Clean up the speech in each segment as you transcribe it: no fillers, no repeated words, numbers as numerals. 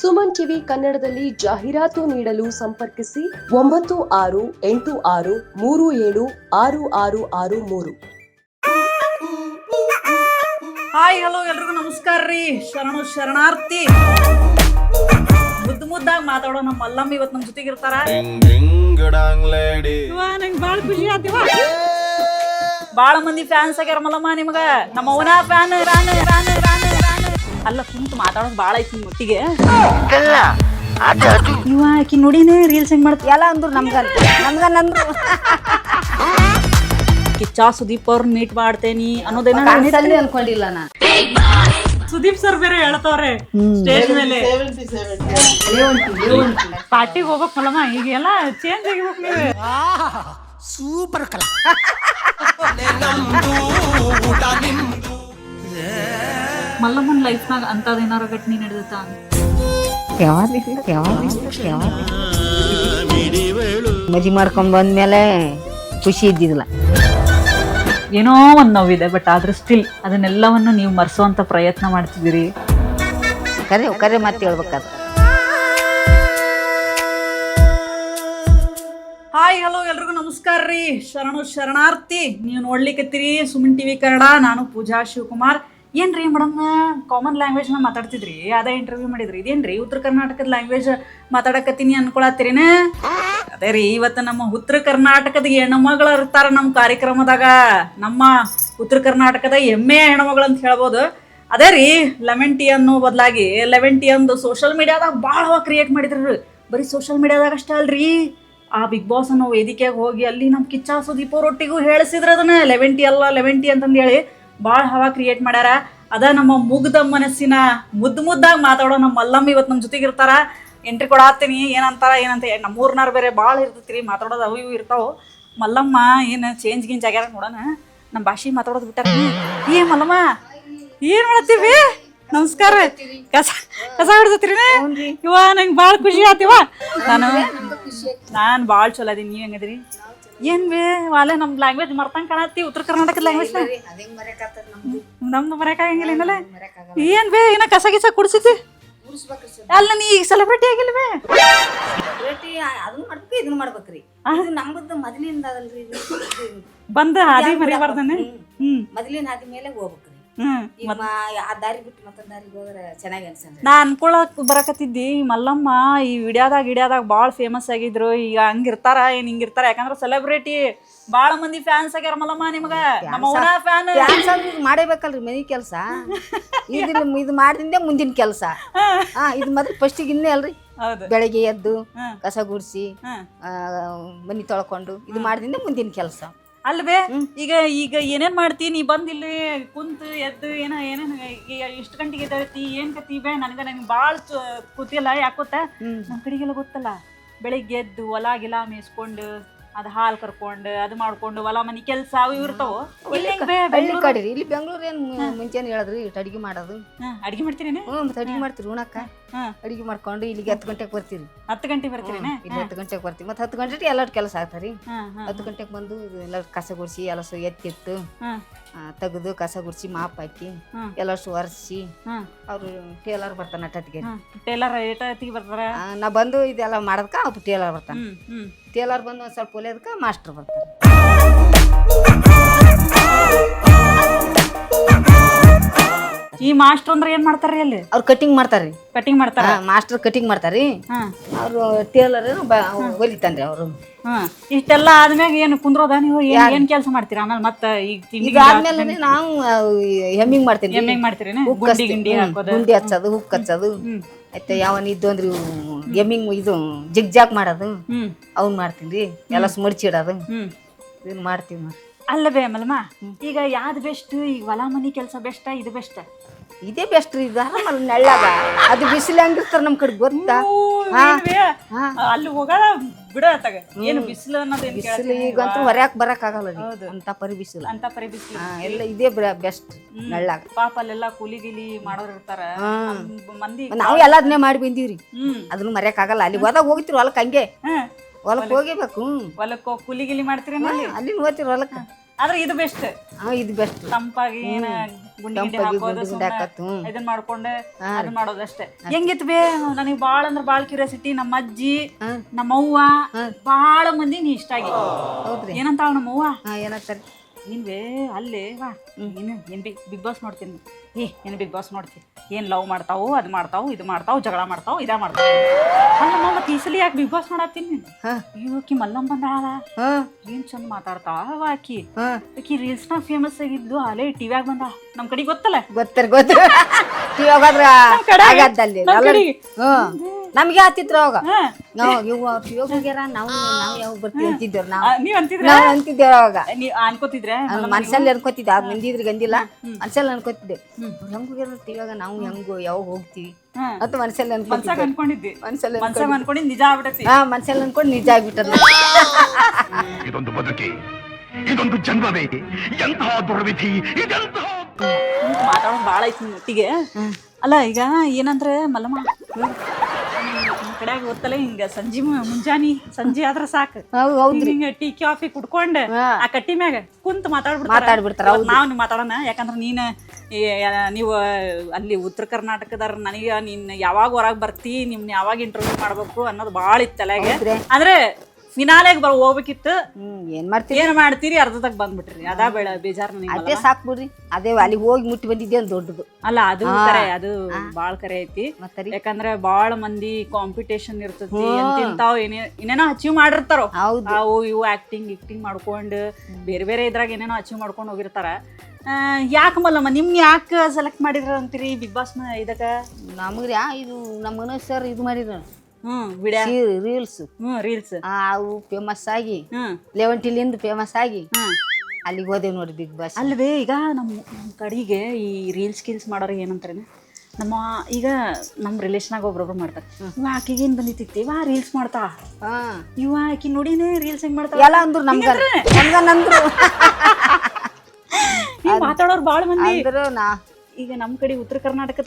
Suman TV ಕನ್ನಡದಲ್ಲಿ ಜಾಹೀರಾತು ನೀಡಲು ಸಂಪರ್ಕಿಸಿ 9686376663. ಹಾಯ್ ಹಲೋ ಎಲ್ರಿಗೂ ನಮಸ್ಕಾರ ರೀ. ಶರಣಾರ್ಥಿ ಮುದ್ದಾಗಿ ಮಾತಾಡೋ ನಮ್ಮ ಮಲ್ಲಮ್ಮ ಇವತ್ತು ನಮ್ಮ ಜೊತೆಗೆ ಇರ್ತಾರ. ನಂಗೆ ಭಾಳ ಖುಷಿ ಆತಿವ. ಭಾಳ ಮಂದಿ ಫ್ಯಾನ್ಸ್ ಆಗ್ಯಾರ ಮಲ್ಲಮ್ಮ ನಿಮಗ. ನಮ್ಮ ಅವನ ಫ್ಯಾನ್ ಅಲ್ಲ ಕುಂತು ಮಾತಾಡೋದು ಭಾಳ ಐತಿ ಒಟ್ಟಿಗೆ. ಇವ ಆಕಿ ನೋಡಿನೇ ರೀಲ್ಸ್ ಹೆಂಗ್ ಮಾಡ್ತೀವಿ ಎಲ್ಲ ಅಂದ್ರು ನಮ್ಗಂದ್ರು ಕಿಚ್ಚಾ ಸುದೀಪ್ ಅವ್ರ ಮೀಟ್ ಮಾಡ್ತೇನಿ ಅನ್ನೋದೇನ ಅನ್ಕೊಂಡಿಲ್ಲ ನಾ. ಸುದೀಪ್ ಸರ್ ಬೇರೆ ಹೇಳ್ತಾವ್ರೆ ಸ್ಟೇಜ್ ಮೇಲೆ ಪಾರ್ಟಿಗೆ ಹೋಗ್ಬೇಕು ಮಲ್ಲಮ್ಮ. ಈಗೆಲ್ಲ ಚೇಂಜ್ ಆಗಿರ್ಬೇಕು ನೀವು. ಸೂಪರ್ ಕಲಾ ಮಲ್ಲಮ್ಮನ ಲೈಫ್ನಾಗ ಅಂತದೇನಾರ ಘಟನೆ ನಡೆದತ್ತ? ಮದಿ ಮಾಡ್ಕೊಂಡ್ ಬಂದ್ಮೇಲೆ ಖುಷಿ ಇದ್ದಿದ್ದಿಲ್ಲ. ಏನೋ ಒಂದ್ ನೋವಿದೆ, ಬಟ್ ಆದ್ರೆ ಸ್ಟಿಲ್ ಅದನ್ನೆಲ್ಲವನ್ನು ನೀವು ಮರೆಸುವಂತ ಪ್ರಯತ್ನ ಮಾಡ್ತಿದ್ದೀರಿ. ಕರೆ ಮತ್ತೆ ಹೇಳ್ಬೇಕಾದ್ರೆ. ಹಾಯ್ ಹಲೋ ಎಲ್ರಿಗೂ ನಮಸ್ಕಾರ ರೀ. ಶರಣಾರ್ಥಿ. ನೀವು ನೋಡ್ಲಿಕ್ಕತ್ತೀರಿ ಸುಮನ್ ಟಿವಿ ಕನ್ನಡ. ನಾನು ಪೂಜಾ ಶಿವಕುಮಾರ್. ಏನ್ರಿ ಮೇಡಮ್ ಕಾಮನ್ ಲ್ಯಾಂಗ್ವೇಜ್ನ ಮಾತಾಡ್ತಿದ್ರಿ, ಅದೇ ಇಂಟರ್ವ್ಯೂ ಮಾಡಿದ್ರಿ. ಇದೇನ್ರಿ ಉತ್ತರ ಕರ್ನಾಟಕದ ಲ್ಯಾಂಗ್ವೇಜ್ ಮಾತಾಡಕತ್ತೀನಿ ಅನ್ಕೊಳತ್ತೀರಿನ? ಅದೇ ರೀ, ಇವತ್ತು ನಮ್ಮ ಉತ್ತರ ಕರ್ನಾಟಕದ ಹೆಣ್ಮಗಳು ಇರ್ತಾರ ನಮ್ಮ ಕಾರ್ಯಕ್ರಮದಾಗ. ನಮ್ಮ ಉತ್ತರ ಕರ್ನಾಟಕದ ಹೆಮ್ಮೆಯ ಹೆಣ್ಮಗಳು ಅಂತ ಹೇಳ್ಬೋದು. ಅದೇ ರೀ, ಲೆಮನ್ ಟೀ ಅನ್ನೋ ಬದಲಾಗಿ 11 ಟೀ ಅಂದು ಸೋಷಿಯಲ್ ಮೀಡಿಯಾದಾಗ ಭಾಳ ಕ್ರಿಯೇಟ್ ಮಾಡಿದ್ರಿ. ಬರೀ ಸೋಷಿಯಲ್ ಮೀಡಿಯಾದಾಗ ಅಷ್ಟೇ ಅಲ್ರಿ, ಆ ಬಿಗ್ ಬಾಸ್ ಅನ್ನೋ ವೇದಿಕೆಗೆ ಹೋಗಿ ಅಲ್ಲಿ ನಮ್ಮ ಕಿಚ್ಚಾ ಸುದೀಪ್ ಅವರೊಟ್ಟಿಗೂ ಹೇಳಿಸಿದ್ರೆ ಅದನ್ನ 11 ಟೀ ಅಲ್ಲ 11 ಟೀ ಅಂತಂದು ಹೇಳಿ ಭಾಳ ಹವಾ ಕ್ರಿಯೇಟ್ ಮಾಡ್ಯಾರ. ಅದ ನಮ್ಮ ಮುಗ್ಧ ಮನಸ್ಸಿನ ಮುದ್ದಾಗಿ ಮಾತಾಡೋ ನಮ್ಮ ಮಲ್ಲಮ್ಮ ಇವತ್ತು ನಮ್ಮ ಜೊತೆಗೆ ಇರ್ತಾರ. ಎಂಟ್ರಿ ಕೊಡಾತೀನಿ ಏನಂತ ನಮ್ಮ ಊರ್ನಾರು ಬೇರೆ ಭಾಳ ಇರ್ತೈತಿ ರೀ, ಮಾತಾಡೋದು ಅವು ಇವು ಇರ್ತಾವೆ. ಮಲ್ಲಮ್ಮ ಏನು ಚೇಂಜ್ ಗಿಂಜ್ ಆಗ್ಯಾರ ನೋಡೋಣ. ನಮ್ಮ ಭಾಷೆ ಮಾತಾಡೋದು ಬಿಟ್ಟಾರ. ಏ ಮಲ್ಲಮ್ಮ ಏನು ಮಾಡತ್ತೀವಿ? ನಮಸ್ಕಾರ. ಕಸ ಹಿಡ್ದತ್ತೀರಿ ಇವ? ನಂಗೆ ಭಾಳ ಖುಷಿ ಆತಿವ. ನಾನು ಭಾಳ ಚಲೋ ಅದೀನಿ. ನೀವು ಹೆಂಗದ್ರಿ? ಏನ್ ಬೇ ವಾಲೆ ನಮ್ಮ ಲ್ಯಾಂಗ್ವೇಜ್ ಮರ್ತಂಗೆ ಕಾಣತ್ತಿ. ಉತ್ತರ ಕರ್ನಾಟಕದ ಲ್ಯಾಂಗ್ವೇಜ್ ನಮ್ದು ಮರೆಯಕ್ಕಾಗಂಗಿಲ್ಲ ಏನಲ್ಲ. ಏನ್ ಬೇ ಇನ್ನ ಕಸ ಗಿಸ ಕುಡ್ಸಿದ್ದಿ? ಅಲ್ಲ ನೀ ಈಗ ಸೆಲೆಬ್ರಿಟಿ ಆಗಿಲ್ವೇ? ಅದನ್ನ ಮಾಡ್ಬೇಕು ಇದನ್ನ ಮಾಡ್ಬೇಕ್ರಿ. ನಮ್ದು ಮೊದಲಿಂದ ಅದಲ್ರಿ, ಬಂದ ಹಾದಿ ಮರಿಬಾರ್ದನೆ. ಮೊದಲಿನ ಹಾದಿ ಮೇಲೆ ಹೋಗ್ಬೇಕ್ರಿ. ಆ ದಾರಿ ಬಿಟ್ಟು ಮತ್ತೊಂದ್ ದಾರಿಗೆ ಹೋದ್ರೆ ಚೆನ್ನಾಗಿ ಅನ್ಸಲ್ಲ. ನಾ ಅನ್ಕೊಳಕ್ ಬರಕತ್ತಿದ್ದಿ ಮಲ್ಲಮ್ಮ ಈ ವಿಡಿಯೋದಾಗ ಭಾಳ ಫೇಮಸ್ ಆಗಿದ್ರು. ಈಗ ಹಂಗಿರ್ತಾರ ಏನ್ ಹಿಂಗಿರ್ತಾರ? ಯಾಕಂದ್ರೆ ಸೆಲೆಬ್ರಿಟಿ ಭಾಳ ಮಂದಿ ಫ್ಯಾನ್ಸ್ ಆಗ್ಯಾರ ಮಲ್ಲಮ್ಮ ನಿಮ್ಗ. ನಮ್ಮ ಅವನ ಫ್ಯಾನ್ ಮಾಡೇಬೇಕಲ್ರಿ ಮನಿ ಕೆಲಸ. ಇದು ಮಾಡಿದ್ರೆ ಮುಂದಿನ ಕೆಲಸ. ಇದು ಮೊದಲು ಫಸ್ಟಿಗೆ ಇನ್ನೇ ಅಲ್ರಿ. ಬೆಳಗ್ಗೆ ಎದ್ದು ಕಸ ಗುಡಿಸಿ ಮನಿ ತೊಳ್ಕೊಂಡು ಇದು ಮಾಡಿದ್ರೆ ಮುಂದಿನ ಕೆಲಸ ಅಲ್ವೇ? ಈಗ ಏನೇನ್ ಮಾಡ್ತಿ ನೀ? ಬಂದಿಲ್ಲಿ ಕುಂತು ಎದ್ದು ಏನೇನು ಇಷ್ಟು ಗಂಟೆಗೆ ಎದ್ದೇಳ್ತಿ? ಏನ್ ಕತ್ತಿ ಬೇ? ನನಗೆ ಭಾಳ ಕೂತಿಲ್ಲ. ಯಾಕೋತ ನಮ್ಮ ಕಡೆಗೆಲ್ಲ ಗೊತ್ತಲ್ಲ, ಬೆಳಿಗ್ಗೆ ಎದ್ದು ಹೊಲ ಗಿಲ ಮೇಯಿಸ್ಕೊಂಡು ಅದು ಹಾಲು ಕರ್ಕೊಂಡು ಅದು ಮಾಡ್ಕೊಂಡು ಹೊಲ ಮನಿ ಕೆಲಸ ಅವು ಇರ್ತಾವ. ಇಲ್ಲಿ ಬೆಂಗಳೂರು ಏನ್ ಮುಂಚೆನೆ ಹೇಳಿದ್ರಿ ಅಡಿಗೆ ಮಾಡೋದು. ಅಡಿಗೆ ಮಾಡ್ತೀರೇನೆ? ಅಡಿಗೆ ಮಾಡ್ತೀರಿ ಉಣಕ್ಕ. ಅಡಿಗೆ ಮಾಡ್ಕೊಂಡು ಇಲ್ಲಿಗೆ 10 ಗಂಟೆಗೆ ಬರ್ತೀರಿ. 10 ಗಂಟೆಗೆ ಬರ್ತೀರೇನೆ? ಇಲ್ಲಿ 10 ಗಂಟೆಗೆ ಬರ್ತೀವಿ. ಮತ್ತೆ 10 ಗಂಟೆಗೆ ಎಲ್ಲರ ಕೆಲಸ ಆಗ್ತಾರಿ. 10 ಗಂಟೆಗೆ ಬಂದು ಎಲ್ಲ ಕಸ ಗುಡಿಸಿ ಎಲ್ಲ ಎತ್ತಿಟ್ಟು ತೆಗೆದು ಕಸ ಗುಡಿಸಿ ಮಾಪ್ ಹಾಕಿ ಎಲ್ಲಷ್ಟು ಒರೆಸಿ ಅವ್ರು ಟೇಲರ್ ಬರ್ತಾನ ಅಟ್ಟತ್ತಿಗೆ. ಟೇಲರ್ ಎಟ್ಟತ್ತಿಗೆ ಬರ್ತಾರ? ನಾ ಬಂದು ಇದೆಲ್ಲ ಮಾಡೋದಕ್ಕ ಅವ್ರು ಟೇಲರ್ ಬರ್ತಾನ. ಟೇಲರ್ ಬಂದು ಒಂದು ಸ್ವಲ್ಪ ಹೊಲಿಯೋದಕ್ಕೆ ಮಾಸ್ಟರ್ ಬರ್ತಾರೆ. ಈ ಮಾಸ್ಟರ್ ಅಂದ್ರೆ ಏನ್ ಮಾಡ್ತಾರ್ರಿ ಅಲ್ಲಿ? ಅವ್ರು ಕಟಿಂಗ್ ಮಾಡ್ತಾರ್ರಿ. ಕಟಿಂಗ್ ಮಾಡ್ತಾರ? ಮಾಸ್ಟರ್ ಕಟಿಂಗ್ ಮಾಡ್ತಾರ್ರಿ. ಅವ್ರು ಟೇಲರ್ ಹೊಲಿತಾನ್ರಿ ಅವರು. ಇಷ್ಟೆಲ್ಲ ಆದ್ಮ್ಯಾಗ ಏನು ಕುಂದ್ರೋದ ನೀವು? ಏನ್ ಕೆಲಸ ಮಾಡ್ತೀರಾ ಆಮೇಲೆ? ಮತ್ತೆ ಈಗ ಆದ್ಮೇಲೆ ನಾವು ಹೆಮ್ಮಿಂಗ್ ಮಾಡ್ತೀವಿ. ಹೆಮ್ಮಿಂಗ್ ಮಾಡ್ತೀರಿ? ಗುಂಡಿ ಹಚ್ಚೋದು, ಹುಕ್ ಹಚ್ಚೋದು ಆಯ್ತಾ. ಯಾವನ್ ಇದ್ದು ಅಂದ್ರಿ ಎಮ್ಮಿಂಗ್ ಇದು ಜಿಗ್ಜಾಗ್ ಮಾಡೋದು ಅವ್ನ್ ಮಾಡ್ತೀನಿ. ಎಲ್ಲ ಮಡ್ಚಿಡೋದು ಇದನ್ನ ಮಾಡ್ತೀವಿ. ಅಲ್ಲವೇ ಮಲ್ಲಮ್ಮ, ಈಗ ಯಾವ್ದು ಬೆಸ್ಟ್? ಈಗ ಹೊಲ ಮನಿ ಕೆಲಸ ಬೆಸ್ಟ್, ಇದು ಬೆಸ್ಟ್? ಇದೇ ಬೆಸ್ಟ್ ರೀ. ಇದು ಆರಾಮಲ್ಲ ನೆಳ್ಳಾಗ. ಅದು ಬಿಸಿಲು ಹಂಗಿರ್ತಾರ ನಮ್ ಕಡೆ ಗೊತ್ತಾ? ಅಲ್ಲಿ ಹೋಗ ಬಿಡ ಏನು ಬಿಸಿಲು ಅನ್ನೋದೇನು? ಬಿಸಿಲು ಈಗಂತೂ ಹೊರ್ಯಾಕ್ ಬರಕ್ ಆಗಲ್ಲ ಅಂತ ಪರಿ ಬಿಸಿಲು. ಎಲ್ಲ ಇದೇ ಬೆಸ್ಟ್ ನೆಳ್ಳಾಗ. ಪಾಪ ಅಲ್ಲೆಲ್ಲ ಕೂಲಿ ಗಿಲಿ ಮಾಡೋರು ಇರ್ತಾರ ಮಂದಿ. ನಾವು ಎಲ್ಲ ಅದನ್ನೇ ಮಾಡಿ ಬಂದೀವ್ರಿ. ಅದನ್ನು ಮರ್ಯಾಕ್ ಆಗಲ್ಲ. ಅಲ್ಲಿ ಹೋದಾಗ ಹೋಗ್ತಿರಿ ಹೊಲಕ್, ಹಂಗೆ ಹೊಲಕ್ ಹೋಗಿಬೇಕು. ಹೊಲಕ್ಕೆ ಕೂಲಿ ಗಿಲಿ ಮಾಡ್ತೀರಿ? ಅಲ್ಲಿ ಹೋಗ್ತಿರಿ ಹೊಲಕ್ಕ. ಆದ್ರೆ ಇದು ಬೆಸ್ಟ್. ಇದು ಬೆಸ್ಟ್. ತಂಪಾಗಿ ಏನ ಗುಂಡಿ ಗಿಂಡಿ ಹಾಕೋದು ಇದನ್ನ ಮಾಡ್ಕೊಂಡೆ ಅದನ್ನ ಮಾಡೋದಷ್ಟೇ. ಹೆಂಗಿತ್ ಬೇ ನನಗೆ ಬಾಳ ಅಂದ್ರ ಬಾಳ ಕ್ಯೂರಿಯಾಸಿಟಿ. ನಮ್ಮ ಅಜ್ಜಿ ನಮ್ಮವ್ವ ಬಾಳ ಮಂದಿ ನೀ ಇಷ್ಟ ಆಗಿ ಏನಂತಾಳ ನಮ್ಮವ್ವ ಏನಂತಾರೆ ನೀನ್ವೇ ಅಲ್ಲೇ ವಾ ನೀನು ಏನ್ ಬಿಗ್ ಬಾಸ್ ನೋಡ್ತೀನಿ. ಏನು ಬಿಗ್ ಬಾಸ್ ನೋಡ್ತಿ ಏನ್ ಲವ್ ಮಾಡ್ತಾವು ಅದು ಮಾಡ್ತಾವು ಇದು ಮಾಡ್ತಾವು ಜಗಳ ಮಾಡ್ತಾವು ಇದ ಮಾಡ್ತಾವು. ಅಲ್ಲಮ್ಮ ಮತ್ತೆ ಈ ಸಲ ಯಾಕೆ ಬಿಗ್ ಬಾಸ್ ನೋಡತ್ತೀನಿ ಇವಕಿ ಮಲ್ಲಮ್ಮ ಬಂದಾಳ ಏನ್ ಚಂದ ಮಾತಾಡ್ತಾವ ಆಕಿ. ಆಕಿ ರೀಲ್ಸ್ ನಾಗ ಫೇಮಸ್ ಆಗಿದ್ದು ಅಲ್ಲೇ ಟಿವ್ಯಾಗ ಬಂದ ನಮ್ ಕಡೆ ಗೊತ್ತಲ್ಲ ನಮ್ಗೆ ಆತಿದ್ರು ಅವಾಗ ನಾವು ಹೋಗ್ಯಾರ ನಾವು ಯಾವ ಬರ್ತೀವಿ ಅಂತಿದ್ದೇವ್ ನೀವ್ ನಾವ್ ಅಂತಿದ್ದೇವ್ ಅವಾಗ ನೀವ್ ಅನ್ಕೋತಿದ್ರೆ ಮನ್ಸಲ್ಲಿ ಅನ್ಕೋತಿದ್ದೆ ಅವ್ರು ಮಂದಿದ್ರಿಗೆ ಅಂದಿಲ್ಲ ಮನ್ಸಲ್ಲಿ ಅನ್ಕೋತಿದ್ದೆ ಹೆಂಗ್ ಹೋಗ್ಯಾರ ಟಿವ್ಯಾಗ ನಾವು ಹೆಂಗು ಯಾವಾಗ ಹೋಗ್ತಿವಿ ಅಂತ ಮನ್ಸಲ್ಲಿ ಅನ್ಕೊಂಡಿದ್ದೆ ಮನ್ಸಲ್ಲಿ ಅನ್ಕೊಂಡಿದ್ ನಿಜ ಆಗ್ಬಿಟ್ಟತಿ. ಮನ್ಸಲ್ಲಿ ಅನ್ಕೊಂಡು ನಿಜ ಆಗ್ಬಿಟ್ಟದ. ಇದೊಂದು ಬದುಕಿ ಇದೊಂದು ಜನ್ಮವೇ ಎಂತಹ ದುರ್ವಿಧಿ ಇದೆಂತಹ ಮಾತಾಡೋದು ಬಾಳ ಐತಿ ಒಟ್ಟಿಗೆ. ಅಲ್ಲ ಈಗ ಏನಂದ್ರೆ ಮಲ್ಲಮ್ಮ ಕಡೆಯಾಗ ಗೊತ್ತಲ್ಲ ಹಿಂಗ ಸಂಜೆ ಮುಂಜಾನಿ ಸಂಜೆ ಆದ್ರ ಸಾಕು ಹಿಂಗ ಟೀ ಕಾಫಿ ಕುಡ್ಕೊಂಡ್ ಆ ಕಟ್ಟಿ ಮ್ಯಾಗ ಕುಂತ ಮಾತಾಡ್ಬಿಡ್ತಾರ. ನಾವ್ ಮಾತಾಡೋಣ ಯಾಕಂದ್ರ ನೀವು ಅಲ್ಲಿ ಉತ್ತರ ಕರ್ನಾಟಕದಾರ ನನಗ ನೀನ್ ಯಾವಾಗ ಹೊರಗ್ ಬರ್ತಿ ನಿಮ್ನ ಯಾವಾಗ ಇಂಟರ್ವ್ಯೂ ಮಾಡ್ಬೇಕು ಅನ್ನೋದು ಬಾಳ ಇತ್ತು ತಲೆಗೆ. ಅಂದ್ರೆ ಫಿನಾಲೆಗ್ ಹೋಗ್ಬೇಕಿತ್ತು ಏನ್ ಮಾಡ್ತೀರಿ ಅರ್ಧದಾಗ ಬಂದ್ಬಿಟ್ರಿ ಅದ ಬೇಜಾರ್ ಅದೇ ಸಾಕ್ ಬಿಡ್ರಿ. ಅದೇ ಅಲ್ಲಿಗೆ ಹೋಗಿ ಮುಟ್ಟಿ ಬಂದಿದ್ದೆ ದೊಡ್ಡದು ಅಲ್ಲ. ಅದು ಕರೆ ಅದು ಬಾಳ ಕರೆ ಐತಿ. ಯಾಕಂದ್ರೆ ಬಾಳ ಮಂದಿ ಕಾಂಪಿಟೇಷನ್ ಇರ್ತೈತಿ ಎಂತಿಂತಾವ್ ಏನೇನೋ ಅಚೀವ್ ಮಾಡಿರ್ತಾರೋ ಅವು ಇವು ಆಕ್ಟಿಂಗ್ ಮಾಡ್ಕೊಂಡು ಬೇರೆ ಬೇರೆ ಇದ್ರಾಗ ಏನೇನೋ ಅಚೀವ್ ಮಾಡ್ಕೊಂಡು ಹೋಗಿರ್ತಾರ. ಯಾಕೆ ಮಲ್ಲಮ್ಮ ನಿಮ್ ಯಾಕೆ ಸೆಲೆಕ್ಟ್ ಮಾಡಿದ್ರ ಅಂತೀರಿ ಬಿಗ್ ಬಾಸ್ ಇದಕ್ಕ? ನಮಗ್ರಿ ಇದು ನಮ್ಮ ಮನೋಜ್ ಸರ್ ಇದು ಮಾಡಿದ್ರು ರೀಲ್ಸ್ ಅವು ಫೇಮಸ್ ಆಗಿ ಲೆವೆಂಟಿಲಿಂದ ಫೇಮಸ್ ಆಗಿ ಅಲ್ಲಿಗೆ ಹೋದೇವ್ ನೋಡಿ ಬಿಗ್ ಬಾಸ್. ಅಲ್ವೇ ಈಗ ನಮ್ಮ ಕಡೆಗೆ ಈ ರೀಲ್ಸ್ ಮಾಡೋರಿಗೆ ಏನಂತಾರೆ ನಮ್ಮ ಈಗ ನಮ್ಮ ರಿಲೇಷನಾಗ ಒಬ್ರೊಬ್ರು ಮಾಡ್ತಾರೆ ಇವ ಆಕಿಗೆ ಏನ್ ಬಂದಿತ್ತು ಇವ ರೀಲ್ಸ್ ಮಾಡ್ತಾ ಇವ ಆಕಿ ನೋಡಿನೇ ರೀಲ್ಸ್ ಹೆಂಗ್ ಮಾಡ್ತಾ ಎಲ್ಲ ಅಂದ್ರು ನಮ್ಗಂದ್ರು ಮಾತಾಡೋರು ಬಾಳ ಮಂದಿ ಅಂದ್ರು. ಈಗ ನಮ್ ಕಡೆ ಉತ್ತರ ಕರ್ನಾಟಕದ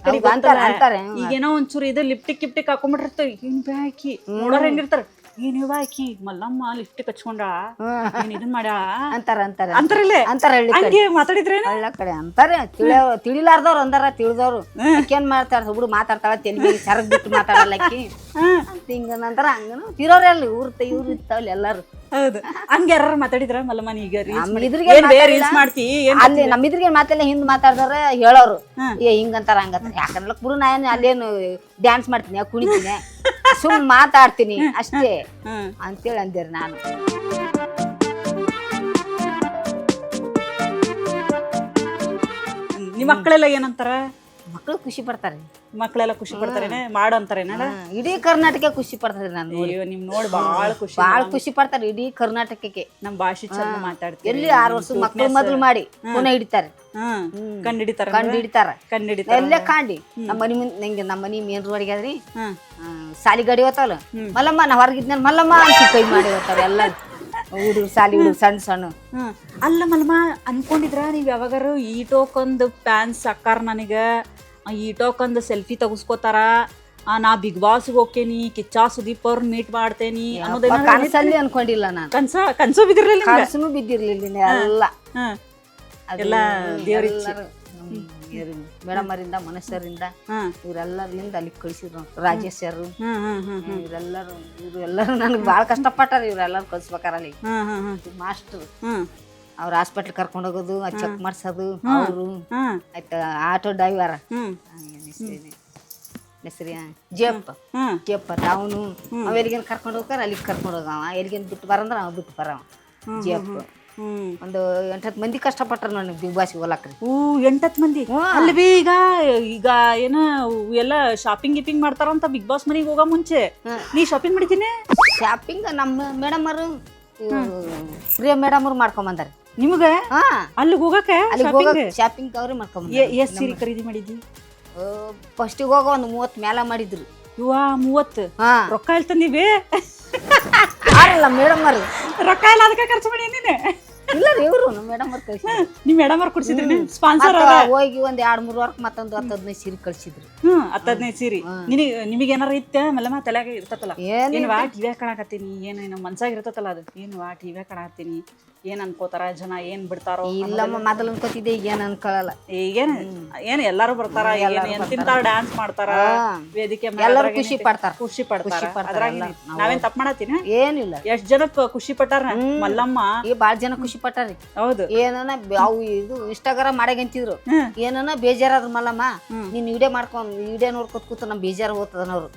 ಕಡೆ ಈಗೇನೋ ಒಂಚೂರು ಇದು ಲಿಪ್ಟಿಕ್ ಹಾಕೊಂಡ್ಬಿಟ್ಟಿರ್ತಾವ ಏನ್ ಬಾಕಿ ನೋಡೋರ್ ಹೆಂಗಿರ್ತಾರ ಏನ್ ಬಾಕಿ ಮಲ್ಲಮ್ಮ ಲಿಪ್ಟಿಕ್ ಹಚ್ಕೊಂಡಾಳ ಏನ್ ಇದನ್ ಮಾಡ್ಯಾಳ ಅಂತಾರಲ್ಲೇ ಮಾತಾಡಿದ್ರೇನ ಹಳ್ಳ ಕಡೆ ಅಂತಾರೆ. ತಿಳಿಲಾರ್ದವ್ರು ಅಂದಾರ ತಿಳಿದವ್ರು ಏನ್ ಮಾಡ್ತಾರ ಹುಡುಗ ಮಾತಾಡ್ತಾಳ ತೆಲಿಗೆ ಸರಗ್ ಬಿಟ್ಟು ಮಾತಾಡಲ್ಲಕ್ಕಿ ಹಿಂಗ ನಂತರ ಹಂಗನು ತಿರೋರೆಲ್ಲ ಇವ್ರು ಇರ್ತಾವಲ್ಲ ಎಲ್ಲಾರು. ಹೌದು ಹಂಗ ಯಾರು ಮಾತಾಡಿದ್ರ ಮಲ್ಲಮ್ಮ ಈಗ ರೀಲ್ಸ್ ಮಾಡ್ತಿ ಅಲ್ಲಿ ನಮ್ಮಿದ್ರಿಗೆ ಮಾತೆಲ್ಲ ಹಿಂದ್ ಮಾತಾಡ್ದಾರ ಹೇಳೋರು ಹಿಂಗಂತಾರ ಹಂಗಂತಾರ. ಯಾಕಂದ್ರ ಬಿಡು ನಾನು ಅಲ್ಲೇನು ಡ್ಯಾನ್ಸ್ ಮಾಡ್ತೀನಿ ಕುಣಿತೀನಿ ಸುಮ್ ಮಾತಾಡ್ತೀನಿ ಅಷ್ಟೇ ಅಂತೇಳಿ ಅಂದೇರಿ ನಾನು. ನಿಮ್ ಮಕ್ಕಳೆಲ್ಲ ಏನಂತಾರ? ಮಕ್ಕಳು ಖುಷಿ ಪಡ್ತಾರೆ. ಮಕ್ಕಳೆಲ್ಲ ಖುಷಿ ಪಡ್ತಾರೇನೆ ಮಾಡು ಅಂತಾರೇನ? ಇಡೀ ಕರ್ನಾಟಕ ಖುಷಿ ಪಡ್ತಾರೆ. ನಾನು ನಿಮ್ ನೋಡಿ ಬಾಳ ಖುಷಿ ಪಡ್ತಾರೆ ಇಡೀ ಕರ್ನಾಟಕಕ್ಕೆ. ನಮ್ ಭಾಷೆ ಚಂದ ಮಾತಾಡ್ತೀವಿ. ಎಲ್ಲಿ 6 ವರ್ಷ ಮಕ್ಕಳು ಮೊದಲು ಮಾಡಿ ಪುನಃ ಹಿಡಿತಾರೆ ಕಂಡಿಡಿತಾರ ಎಲ್ಲೇ ಕಾಂಡಿ. ನಮ್ಮ ಮನಿ ನಂಗೆ ನಮ್ಮ ಮನಿ ಮೇನ್ ರೋಡ್ಗೆ ಆದ್ರಿ ಸಾಲಿ ಗಾಡಿ ಹೋತಾವಲ್ಲ ಮಲ್ಲಮ್ಮ ನಾ ಹೊರಗಿದ್ನ ಮಲ್ಲಮ್ಮ ಅಂತ ಕೈ ಮಾಡಿ ಹೋಗ್ತಾರ ಎಲ್ಲ ಹುಡುಗರು ಸಾಲಿ ಹುಡುಗರು ಸಣ್ಣ. ಅಲ್ಲ ಮಲ್ಲಮ್ಮ ಅನ್ಕೊಂಡಿದ್ರ ನೀವ್ ಯಾವಾಗಾರು ಈಟೋಕೊಂದು ಪ್ಯಾನ್ಸ್ ಸಾಕಾರ ನನಗ ಈಟೋಕೊಂದು ಸೆಲ್ಫಿ ತಗಸ್ಕೋತಾರ ನಾ ಬಿಗ್ ಬಾಸ್ ಹೋಗ್ತೇನಿ ಕಿಚ್ಚಾ ಸುದೀಪ್ ಅವ್ರ ಮೀಟ್ ಮಾಡ್ತೇನಿ ಅನ್ನೋದೇನ ಕನಸಲ್ಲಿ ಅನ್ಕೊಂಡಿಲ್ಲ ನಾನು. ಕನ್ಸು ಬಿದ್ದಿರ್ಲಿಲ್ಲ ಕನಸು ಬಿದ್ದಿರ್ಲಿಲ್ಲ ಎಲ್ಲ ದೇವ್ರಿಚ್ಛೆ. ಮೇಡಮ್ ಅವರಿಂದ ಮನುಷ್ಯರಿಂದ ಇವರೆಲ್ಲರಿಂದ ಅಲ್ಲಿ ಕಳ್ಸಿದ್ರು. ರಾಜೇಶ್ ಸರ್ ಇವರೆಲ್ಲರೂ ನನಗೆ ಬಾಳ ಕಷ್ಟಪಟ್ಟಾರ. ಇವ್ರೆಲ್ಲರೂ ಕಳ್ಸ್ಬೇಕಾರ ಅಲ್ಲಿ ಮಾಸ್ಟರ್ ಅವ್ರ ಹಾಸ್ಪಿಟ್ಲ್ ಕರ್ಕೊಂಡ್ ಹೋಗೋದು ಚೆಕ್ ಮಾಡ್ಸೋದು ಅವರು ಆಯ್ತ ಆಟೋ ಡ್ರೈವರ್ ಹೆಸರಿ ಜೇಪ್ಪ ಅವನು ಅವ ಎಲ್ಲಿಗೇನು ಕರ್ಕೊಂಡು ಹೋಗ್ತಾರ ಅಲ್ಲಿಗೆ ಕರ್ಕೊಂಡು ಹೋಗವ ಎಲ್ಲಿಗೇನು ಬಿಟ್ಟು ಬರಂದ್ರ ಅವ ಬಿಟ್ಟು ಬರವ ಜೇಪ್ಪ. ಒಂದು 8-10 ಮಂದಿ ಕಷ್ಟಪಟ್ಟಾರ ನೋಡಿ ಬಿಗ್ ಬಾಸ್ ಹೋಗ್ಲಾಕ್ರಿ. 8-10 ಮಂದಿ ಅಲ್ಲಿ ಈಗ ಏನ ಎಲ್ಲ ಶಾಪಿಂಗ್ ಮಾಡ್ತಾರಂತ ಬಿಗ್ ಬಾಸ್ ಮನೆಗೆ ಹೋಗೋ ಮುಂಚೆ ನೀ ಶಾಪಿಂಗ್ ಮಾಡಿದ್ದೀನಿ? ಶಾಪಿಂಗ್ ನಮ್ಮ ಮೇಡಮ್ ಅವರು ಪ್ರಿಯ ಮೇಡಮ್ ಅವ್ರು ಮಾಡ್ಕೊಂಡ್ ಬಂದಾರ. ನಿಮ್ಗ ಅಲ್ಲಿಗೆ ಹೋಗಕ್ಕೆ ಶಾಪಿಂಗ್ ಅವ್ರೆ ಮಾಡ್ಕೊಂಡ್ ಎಷ್ಟ್ ಸೀರೆ ಖರೀದಿ ಮಾಡಿದ್ವಿ? ಫಸ್ಟಿಗೆ ಹೋಗೋ ಒಂದು 30 ಮೇಲ ಮಾಡಿದ್ರು. 30 ರೊಕ್ಕ ಎಲ್ಲಿ ತಂದಿವಿ? ಆರಲ್ಲ ಮೇಡಮ್ ಅವರು ರೊಕ್ಕ ಎಲ್ಲ ಅದಕ್ಕೆ ಖರ್ಚು ಮಾಡಿ ನೀನೆ ಇಲ್ಲ ರೀ ಇವರು ನಮ್ಮ ಮೇಡಮ್ ಅವ್ರು ಕಳ್ಸಿದ್ರು. ನಿಮ್ ಮೇಡಮ್ ಅವ್ರು ಕುಡ್ಸಿದ್ರಿ ಸ್ಪಾನ್ಸರ್ ಮತ್ತ ಹೋಗಿ ಒಂದ್ 2-3 ವಾರಕ್ಕೆ ಮತ್ತೊಂದು 10-15 ಸೀರೆ ಕಳ್ಸಿದ್ರು. 10-15 ಸೀರಿ ನಿಮಗೆ ಏನಾರ ಇತ್ತ ಮೆಲ್ಲಮ ತಲೆಯಾಗ ಇರ್ತತಲ್ಲ ಏನ್ ಏನ್ ವಾ ಟಿವ್ಯಾಗ ಕಾಣಕತ್ತೀನಿ ಏನು ಮನ್ಸಾಗ ಇರ್ತತಲ್ಲ ಅದು ಏನ್ ವಾ ಟಿವ್ಯಾಗ ಕಾಣಕತ್ತೀನಿ ಏನ್ ಅನ್ಕೋತಾರ ಜನ ಏನ್ ಬಿಡ್ತಾರೋ ಇಲ್ಲಮ್ಮ ಮೊದಲು ಅನ್ಕೋತಿದ್ದೆ ಈಗ ಏನ್ ಅನ್ಕೊಳ್ಳಲ್ಲ. ಈಗೇನ್ ಏನ್ ಎಲ್ಲಾರು ಬರ್ತಾರ ಏನ್ ತಿಂತಾರ ಡ್ಯಾನ್ಸ್ ಮಾಡ್ತಾರ ವೇದಿಕೆ ಎಲ್ಲರೂ ಖುಷಿ ಪಡ್ತಾರ. ಖುಷಿ ಪಡ್ತಾರ ಅದ್ರಾಗ ನಾವೇನ್ ತಪ್ಪ ಮಾಡತ್ತೀನಿ ಏನಿಲ್ಲ ಎಷ್ಟ್ ಜನಕ್ ಖುಷಿ ಪಟ್ಟಾರ ಮಲ್ಲಮ್ಮ ಈ ಬಾಳ ಜನ ಖುಷಿ ಪಟ್ಟಾರಿ. ಹೌದು ಏನನ ಅವು ಇದು ಇನ್ಸ್ಟಾಗ್ರಾಮ್ ಮಾಡಾಗಂತಿದ್ರು ಏನನ ಬೇಜಾರಾದ್ರ ಮಲ್ಲಮ್ಮ ನೀನ್ ವಿಡಿಯೋ ಮಾಡ್ಕೊಂಡ್ ವಿಡಿಯೋ ನೋಡ್ಕೊತ ಕೂತ ನಮ್ ಬೇಜಾರ್ ಹೋಗ್ತದನವ್ರು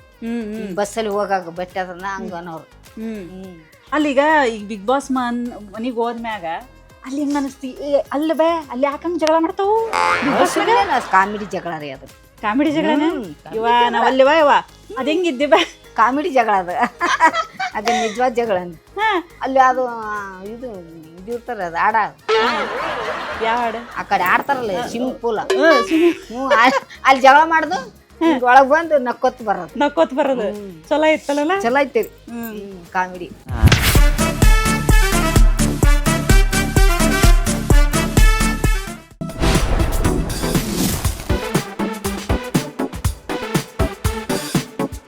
ಬಸ್ಸಲ್ಲಿ ಹೋಗಾಗ ಬಟ್ಟೆ ಅದನ್ನ ಹಂಗ ಅನ್ನೋರು. ಅಲ್ಲೀಗ ಈಗ ಬಿಗ್ ಬಾಸ್ ಮನಿಗ್ ಹೋದ್ಮ್ಯಾಗ ಅಲ್ಲಿ ಹೆಂಗ ಅನಸ್ತಿ ಅಲ್ಲ ಬೇ ಅಲ್ಲಿ ಯಾಕಂಗ್ ಜಗಳ ಮಾಡ್ತಾವು ಕಾಮಿಡಿ ಜಗಳ ರೀ ಅದು. ಕಾಮಿಡಿ ಜಗಳನ ಇವ ನಾವಲ್ಲಿವ ಇವ ಅದ್ ಹೆಂಗಿದ್ದಿ ಬಾ ಕಾಮಿಡಿ ಜಗಳ ಅದು ಅದ ನಿಜವಾದ ಜಗಳ ಅಲ್ಲಿ ಅದು ಇದು ಇರ್ತಾರ ಅದು ಆಡ ಯಾವ ಹಾಡು ಆ ಕಡೆ ಆಡ್ತಾರಲ್ಲ ಸ್ವಿಮ್ಮಿಂಗ್ ಪೂಲ್ ಅಲ್ಲಿ ಜಗಳ ಮಾಡುದು ಒಳಗ್ ಬಂದು ನಕ್ಕೊತ್ ಬರೋದು ನಕ್ಕೋತ್ ಬರೋದು ಚಲೋ ಇತ್ತಲ್ಲ ಚಲೋ ಐತಿ ಕಾಮಿಡಿ.